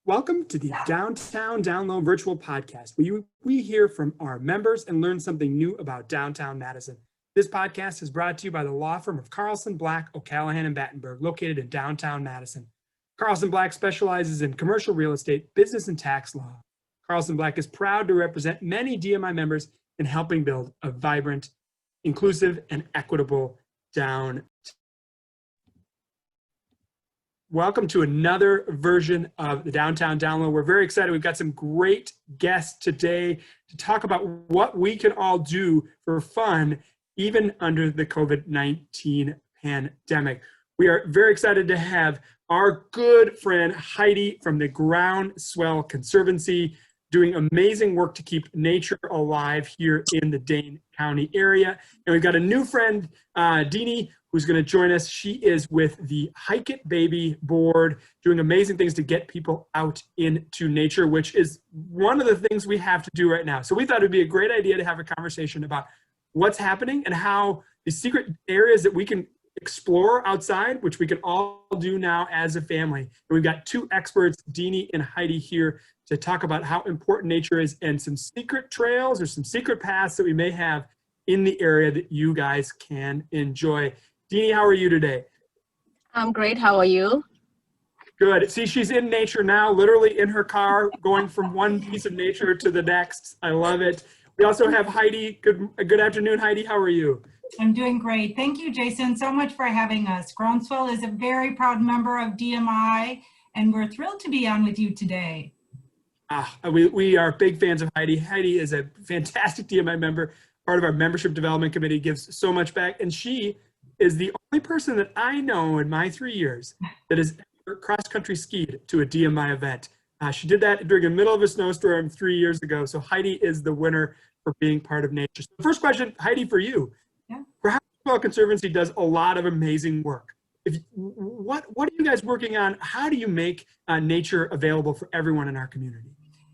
Welcome to the Downtown Download virtual podcast, where we hear from our members and learn something new about downtown Madison. This podcast is brought to you by the law firm of Carlson, Black, O'Callahan, and Battenberg, located in downtown Madison. Carlson Black specializes in commercial real estate, business, and tax law. Carlson Black is proud to represent many DMI members in helping build a vibrant, inclusive, and equitable downtown. Welcome to another version of the Downtown Download. We're very excited. We've got some great guests today to talk about what we can all do for fun, even under the COVID-19 pandemic. We are very excited to have our good friend Heidi from the Groundswell Conservancy doing amazing work to keep nature alive here in the Dane County area. And we've got a new friend, Deanie, who's going to join us. She is with the Hike It Baby board, doing amazing things to get people out into nature, which is one of the things we have to do right now. So we thought it'd be a great idea to have a conversation about what's happening and how the secret areas that we can explore outside, which we can all do now as a family. And we've got two experts, Deanie and Heidi, here to talk about how important nature is and some secret trails or some secret paths that we may have in the area that you guys can enjoy. Deanie, how are you today? I'm great. How are you? Good. See, she's in nature now, literally in her car, going from one piece of nature to the next. I love it. We also have Heidi. Good afternoon, Heidi. How are you? I'm doing great. Thank you, Jason, so much for having us. Groundswell is a very proud member of DMI, and we're thrilled to be on with you today. We are big fans of Heidi. Heidi is a fantastic DMI member, part of our membership development committee, gives so much back, and she is the only person that I know in my 3 years that has ever cross-country skied to a DMI event. She did that during the middle of a snowstorm 3 years ago, so Heidi is the winner for being part of nature. So the first question, Heidi, for you. Yeah. Groundswell Conservancy does a lot of amazing work. What are you guys working on? How do you make nature available for everyone in our community?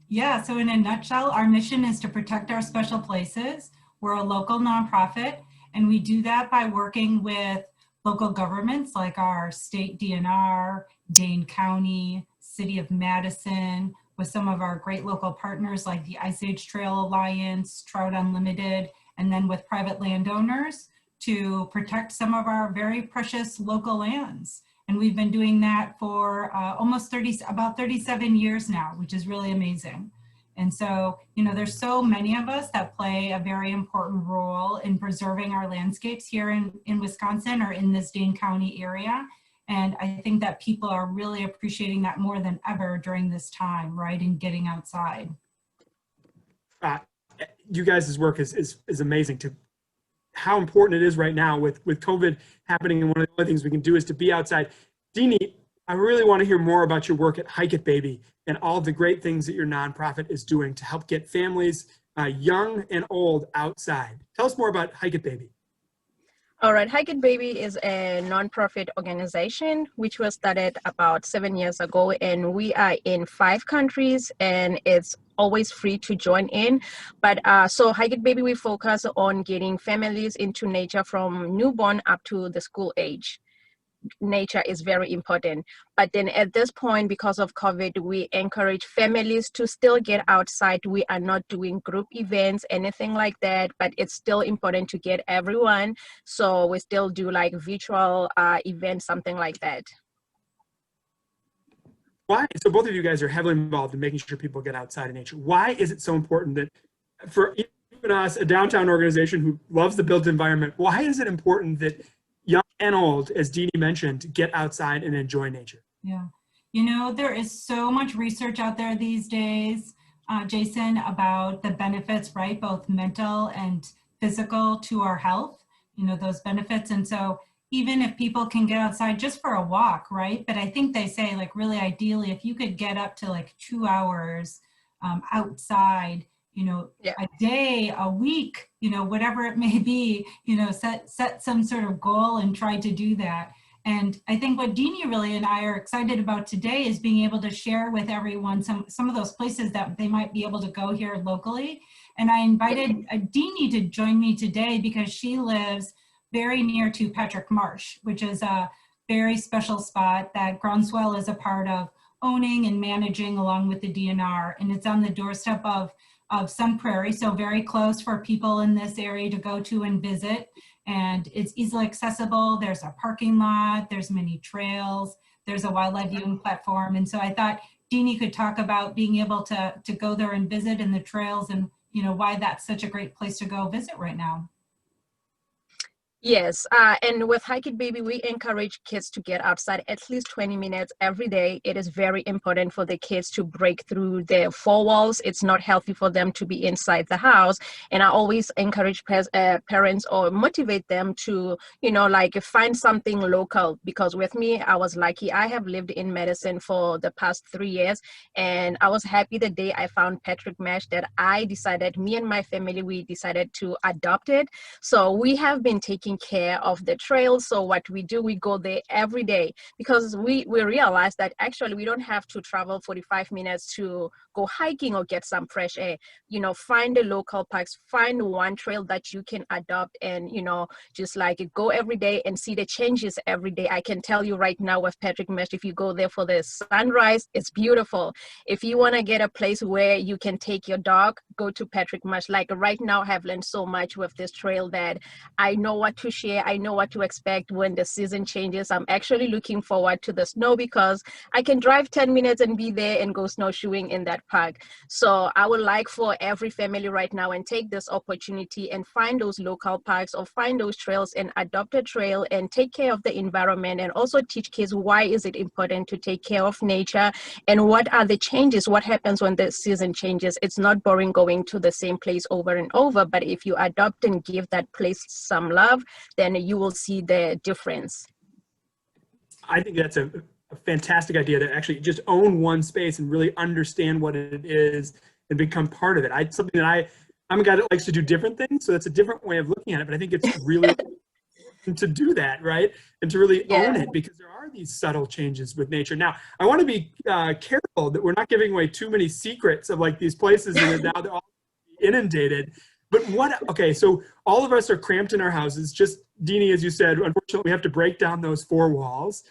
Yeah, so in a nutshell, our mission is to protect our special places. We're a local nonprofit, and we do that by working with local governments like our state DNR, Dane County, City of Madison, with some of our great local partners like the Ice Age Trail Alliance, Trout Unlimited, and then with private landowners to protect some of our very precious local lands. And we've been doing that for about 37 years now, which is really amazing. And so, you know, there's so many of us that play a very important role in preserving our landscapes here in Wisconsin or in this Dane County area. And I think that people are really appreciating that more than ever during this time, right, and getting outside. You guys' work is amazing to how important it is right now with COVID happening. And one of the other things we can do is to be outside. Deanie, I really want to hear more about your work at Hike It Baby and all the great things that your nonprofit is doing to help get families, young and old, outside. Tell us more about Hike It Baby. All right, Hike It Baby is a nonprofit organization which was started about 7 years ago, and we are in 5 countries, and it's always free to join in. But so Hike It Baby, we focus on getting families into nature from newborn up to the school age. Nature is very important, but then at this point, because of COVID, we encourage families to still get outside. We are not doing group events, anything like that, but it's still important to get everyone, so we still do like virtual events, something like that. Why? So both of you guys are heavily involved in making sure people get outside in nature. Why is it so important that for even us, a downtown organization who loves the built environment, why is it important that young and old, as Deanie mentioned, get outside and enjoy nature? Yeah, you know, there is so much research out there these days, Jason, about the benefits, right? Both mental and physical to our health, you know, those benefits. And so even if people can get outside just for a walk, right? But I think they say, like, really ideally, if you could get up to like 2 hours outside, you know, yeah, a day, a week, you know, whatever it may be, you know, set some sort of goal and try to do that. And I think what Deanie really and I are excited about today is being able to share with everyone some of those places that they might be able to go here locally. And I invited Deanie to join me today because she lives very near to Patrick Marsh, which is a very special spot that Groundswell is a part of owning and managing along with the DNR. And it's on the doorstep of Sun Prairie, so very close for people in this area to go to and visit. And it's easily accessible. There's a parking lot, there's many trails, there's a wildlife viewing platform. And so I thought Deanie could talk about being able to go there and visit in the trails and, you know, why that's such a great place to go visit right now. Yes, and with Hike It Baby, we encourage kids to get outside at least 20 minutes every day. It is very important for the kids to break through their four walls. It's not healthy for them to be inside the house. And I always encourage parents or motivate them to, you know, like find something local. Because with me, I was lucky. I have lived in Madison for the past 3 years. And I was happy the day I found Patrick Mash that me and my family, we decided to adopt it. So we have been taking care of the trails. So what we do, we go there every day because we realize that actually we don't have to travel 45 minutes to go hiking or get some fresh air. You know, find the local parks, find one trail that you can adopt and, you know, just like go every day and see the changes every day. I can tell you right now with Patrick Mesh, if you go there for the sunrise, it's beautiful. If you want to get a place where you can take your dog, go to Patrick Mesh. Like right now, I have learned so much with this trail that I know what to share. I know what to expect when the season changes. I'm actually looking forward to the snow because I can drive 10 minutes and be there and go snowshoeing in that park. So I would like for every family right now and take this opportunity and find those local parks or find those trails and adopt a trail and take care of the environment and also teach kids why is it important to take care of nature and what are the changes, what happens when the season changes. It's not boring going to the same place over and over, but if you adopt and give that place some love, then you will see the difference. I think that's a fantastic idea to actually just own one space and really understand what it is and become part of it. I'm a guy that likes to do different things, so that's a different way of looking at it, but I think it's really to do that, right? And to really own it, because there are these subtle changes with nature. Now, I want to be careful that we're not giving away too many secrets of like these places that now they're all inundated. But okay, so all of us are cramped in our houses. Just, Deanie, as you said, unfortunately, we have to break down those four walls.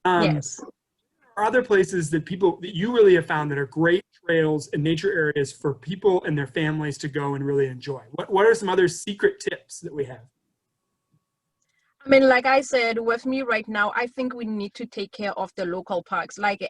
Yes. Are other places that you really have found that are great trails and nature areas for people and their families to go and really enjoy? What are some other secret tips that we have? I mean, like I said, with me right now, I think we need to take care of the local parks. Like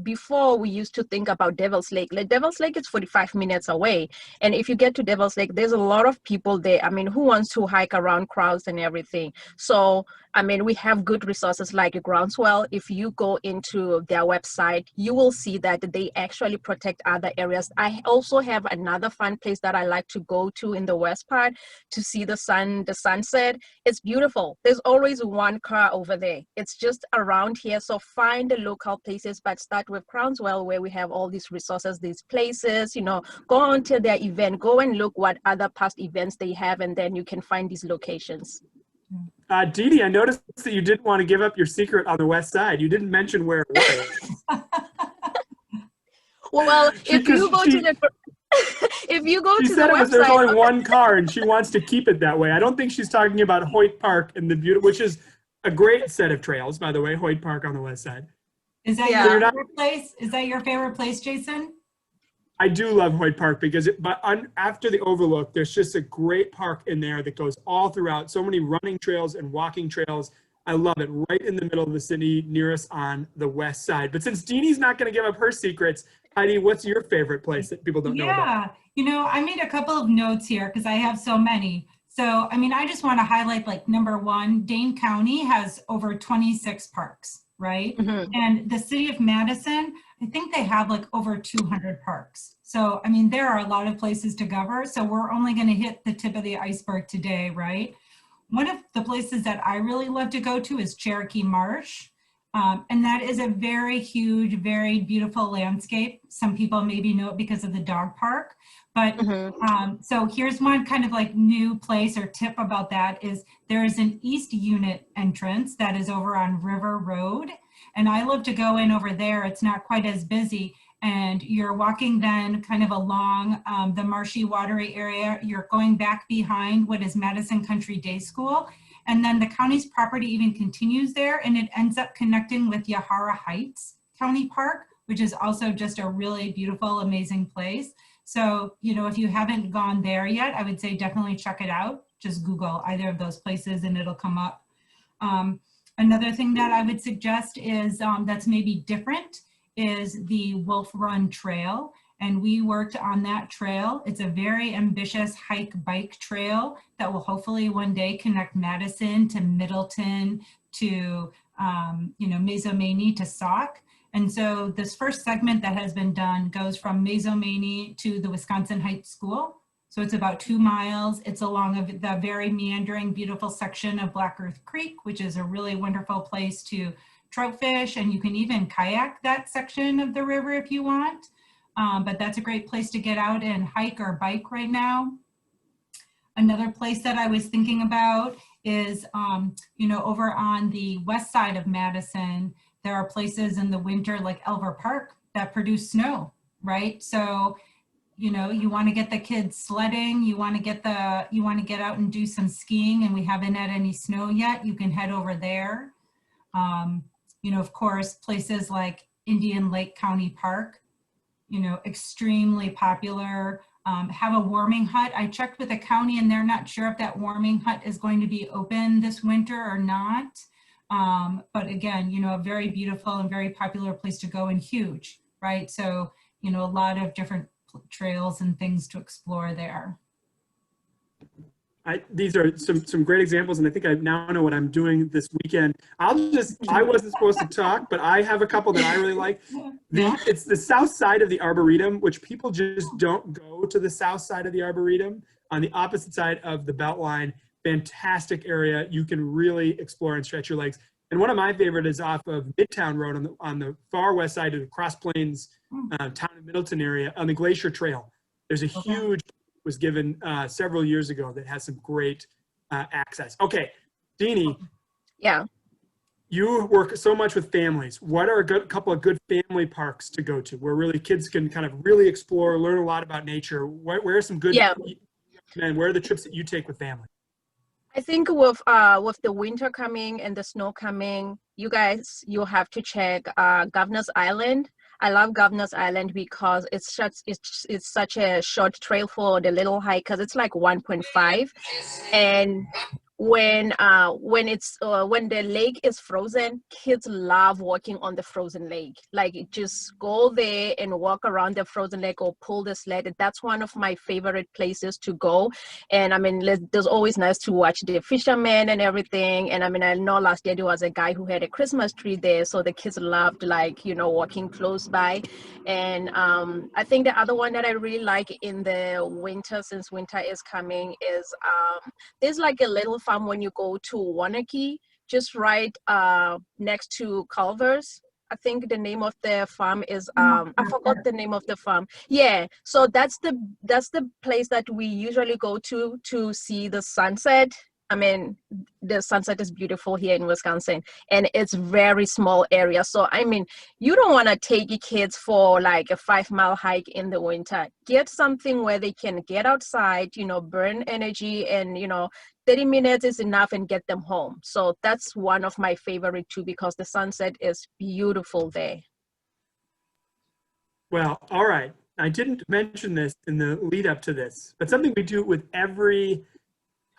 before, we used to think about Devil's Lake. Like Devil's Lake is 45 minutes away. And if you get to Devil's Lake, there's a lot of people there. I mean, who wants to hike around crowds and everything? So, I mean, we have good resources like Groundswell. If you go into their website, you will see that they actually protect other areas. I also have another fun place that I like to go to in the west part to see the sunset. It's beautiful. There's always one car over there. It's just around here. So find the local places, but start with Groundswell where we have all these resources, these places, you know, go on to their event, go and look what other past events they have, and then you can find these locations. Deanie, I noticed that you didn't want to give up your secret on the west side. You didn't mention where it was. Well, if you go to the website, there's only one car and she wants to keep it that way. I don't think she's talking about Hoyt Park and which is a great set of trails, by the way, Hoyt Park on the west side. Is that your favorite place? Is that your favorite place, Jason? I do love Hoyt Park because after the overlook, there's just a great park in there that goes all throughout. So many running trails and walking trails. I love it, right in the middle of the city, near us on the west side. But since Deanie's not going to give up her secrets, Heidi, what's your favorite place that people don't know about? Yeah, you know, I made a couple of notes here because I have so many. So, I mean, I just want to highlight, like, number one, Dane County has over 26 parks, right? Mm-hmm. And the city of Madison, I think they have like over 200 parks. So, I mean, there are a lot of places to cover. So we're only going to hit the tip of the iceberg today, right? One of the places that I really love to go to is Cherokee Marsh. And that is a very huge, very beautiful landscape. Some people maybe know it because of the dog park. But so here's one kind of like new place or tip about that is there is an east unit entrance that is over on River Road. And I love to go in over there. It's not quite as busy. And you're walking then kind of along the marshy, watery area. You're going back behind what is Madison Country Day School. And then the county's property even continues there, and it ends up connecting with Yahara Heights County Park, which is also just a really beautiful, amazing place. So, you know, if you haven't gone there yet, I would say definitely check it out. Just Google either of those places and it'll come up. Another thing that I would suggest is that's maybe different is the Wolf Run Trail. And we worked on that trail. It's a very ambitious hike bike trail that will hopefully one day connect Madison to Middleton to, you know, Mazomanie to Sauk. And so this first segment that has been done goes from Mazomanie to the Wisconsin Heights School. So it's about 2 miles. It's along the very meandering, beautiful section of Black Earth Creek, which is a really wonderful place to trout fish. And you can even kayak that section of the river if you want. But that's a great place to get out and hike or bike right now. Another place that I was thinking about is, you know, over on the west side of Madison, there are places in the winter like Elver Park that produce snow, right? So, you know, you want to get the kids sledding, you want to get out and do some skiing, and we haven't had any snow yet, you can head over there. You know, of course, places like Indian Lake County Park, you know, extremely popular, have a warming hut. I checked with the county and they're not sure if that warming hut is going to be open this winter or not. But again, you know, a very beautiful and very popular place to go and huge, right? So, you know, a lot of different trails and things to explore there. These are some great examples, and I think I now know what I'm doing this weekend. I wasn't supposed to talk, but I have a couple that I really like. It's the south side of the Arboretum, which people just don't go to the south side of the Arboretum. On the opposite side of the Beltline, fantastic area. You can really explore and stretch your legs. And one of my favorite is off of Midtown Road on the far west side of the Cross Plains town of Middleton area on the Glacier Trail. There's a huge was given several years ago that has some great access. Okay, Deanie. Yeah. You work so much with families. What are a couple of good family parks to go to where really kids can kind of really explore, learn a lot about nature? Where are some good, man, where are the trips that you take with family? I think with the winter coming and the snow coming, you have to check Governor's Island. I love Governor's Island because it's such a short trail for the little hikers. It's like 1.5, and when the lake is frozen, kids love walking on the frozen lake. Like, just go there and walk around the frozen lake or pull the sled. That's one of my favorite places to go. And I mean, there's always nice to watch the fishermen and everything. And I mean, I know last year there was a guy who had a Christmas tree there, so the kids loved, like, you know, walking close by. And I think the other one that I really like in the winter, since winter is coming, is there's like a little farm when you go to Wanakee, just right next to Culver's. I think the name of the farm is I forgot the name of the farm. Yeah, so that's the place that we usually go to see the sunset. I mean, the sunset is beautiful here in Wisconsin, and it's very small area. So, I mean, you don't want to take your kids for like a 5-mile hike in the winter. Get something where they can get outside, you know, burn energy, and, you know, 30 minutes is enough and get them home. So that's one of my favorite too, because the sunset is beautiful there. Well, all right. I didn't mention this in the lead up to this, but something we do with every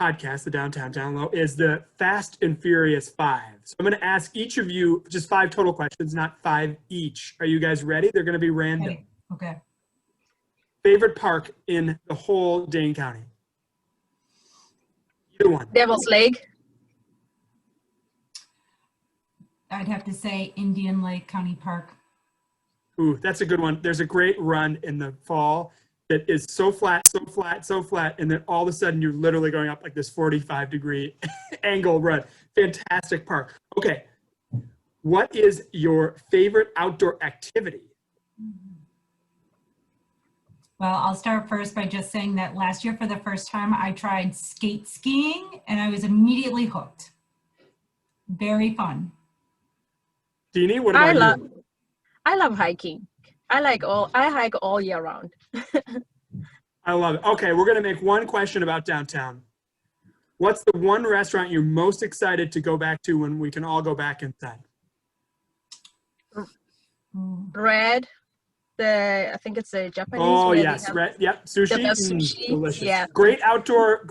podcast, the Downtown Down Low, is the Fast and Furious 5. So I'm going to ask each of you just 5 total questions, not 5 each. Are you guys ready? They're going to be random. Okay. Favorite park in the whole Dane County? Either one. Devil's Lake. I'd have to say Indian Lake County Park. Ooh, that's a good one. There's a great run in the fall that is so flat, so flat, so flat, and then all of a sudden you're literally going up like this 45-degree angle run. Fantastic park. Okay, what is your favorite outdoor activity? Well, I'll start first by just saying that last year for the first time I tried skate skiing and I was immediately hooked. Very fun. Deanie, what about you? I love hiking. I hike all year round. I love it. Okay, we're going to make one question about downtown. What's the one restaurant you're most excited to go back to when we can all go back inside? bread. I think it's a Japanese. Oh where they yes, have right. Yep, the sushi. best sushi. Delicious. Yeah. Great outdoor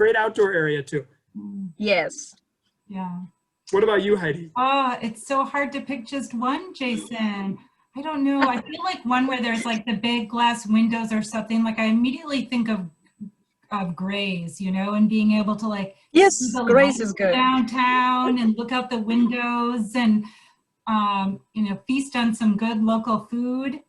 area too. Yes. Yeah. What about you, Heidi? Oh, it's so hard to pick just one, Jason. I don't know. I feel like one where there's like the big glass windows or something. Like I immediately think of Grays, you know, and being able to like Yes, see the Grace lights is good. downtown and look out the windows and you know, feast on some good local food.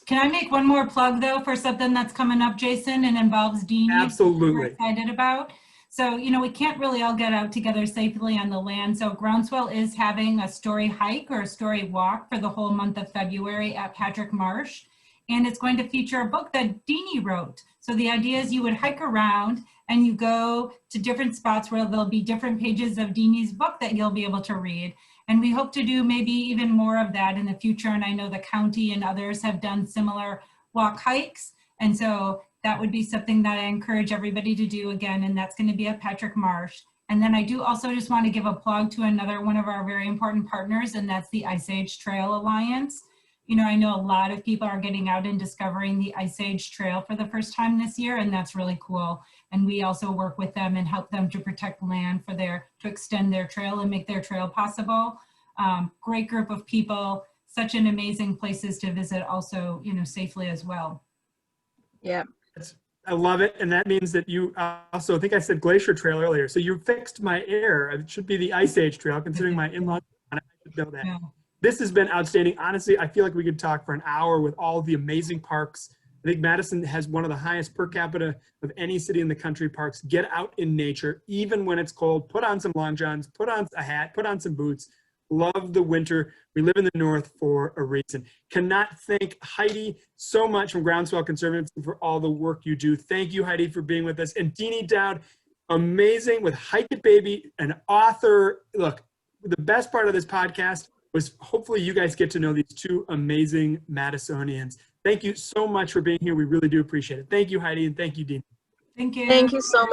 Can I make one more plug though for something that's coming up, Jason, and involves Deanie? Absolutely. We're excited about. So, you know, we can't really all get out together safely on the land. So Groundswell is having a story hike or a story walk for the whole month of February at Patrick Marsh. And it's going to feature a book that Deanie wrote. So the idea is you would hike around and you go to different spots where there'll be different pages of Deanie's book that you'll be able to read. And we hope to do maybe even more of that in the future. And I know the county and others have done similar walk hikes. And so that would be something that I encourage everybody to do again. And that's going to be at Patrick Marsh. And then I do also just want to give a plug to another one of our very important partners, and that's the Ice Age Trail Alliance. You know, I know a lot of people are getting out and discovering the Ice Age Trail for the first time this year, and that's really cool. And we also work with them and help them to protect land for to extend their trail and make their trail possible. Great group of people, such an amazing places to visit also, you know, safely as well. Yeah. I love it. And that means that you also, I think I said Glacier Trail earlier. So you fixed my error. It should be the Ice Age Trail, considering my in-laws. I should know that. Yeah. This has been outstanding. Honestly, I feel like we could talk for an hour with all the amazing parks. I think Madison has one of the highest per capita of any city in the country parks. Get out in nature, even when it's cold. Put on some long johns, put on a hat, put on some boots. Love the winter. We live in the North for a reason. Cannot thank Heidi so much from Groundswell Conservancy for all the work you do. Thank you, Heidi, for being with us. And Deanie Dowd, amazing with Hike It Baby, an author. Look, the best part of this podcast was hopefully you guys get to know these two amazing Madisonians. Thank you so much for being here. We really do appreciate it. Thank you, Heidi, and thank you, Deanie. Thank you. Thank you so much.